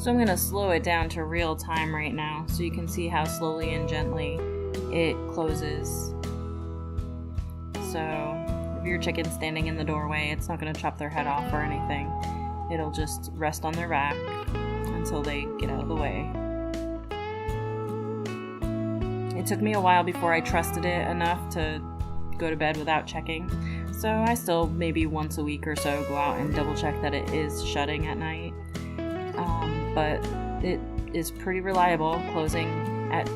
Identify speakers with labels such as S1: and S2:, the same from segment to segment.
S1: So I'm going to slow it down to real time right now so you can see how slowly and gently it closes. So if your chicken's standing in the doorway, it's not going to chop their head off or anything. It'll just rest on their back until they get out of the way. It took me a while before I trusted it enough to go to bed without checking. So I still maybe once a week or so go out and double check that it is shutting at night. But it is pretty reliable, closing at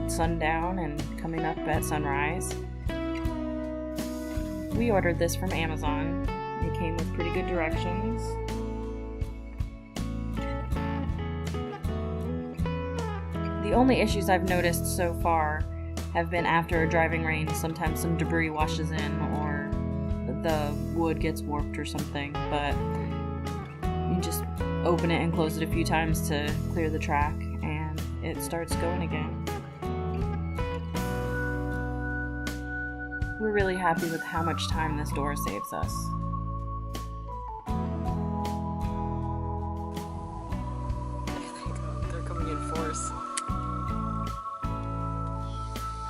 S1: sundown and coming up at sunrise. We ordered this from Amazon. It came with pretty good directions. The only issues I've noticed so far have been after a driving rain. Sometimes some debris washes in or the wood gets warped or something, but you just open it and close it a few times to clear the track and it starts going again. We're really happy with how much time this door saves us.
S2: They're coming in force.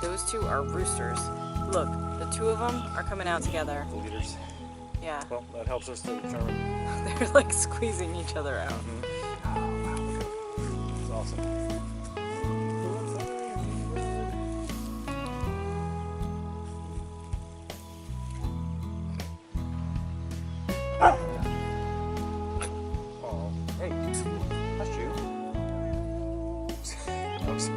S2: Those two are roosters. Look, the two of them are coming out together.
S3: The leaders.
S2: Yeah.
S3: Well, that helps us to determine.
S2: They're like squeezing each other out.
S3: Mm-hmm. Oh, wow. It's awesome. Oh, hey, that's you. I was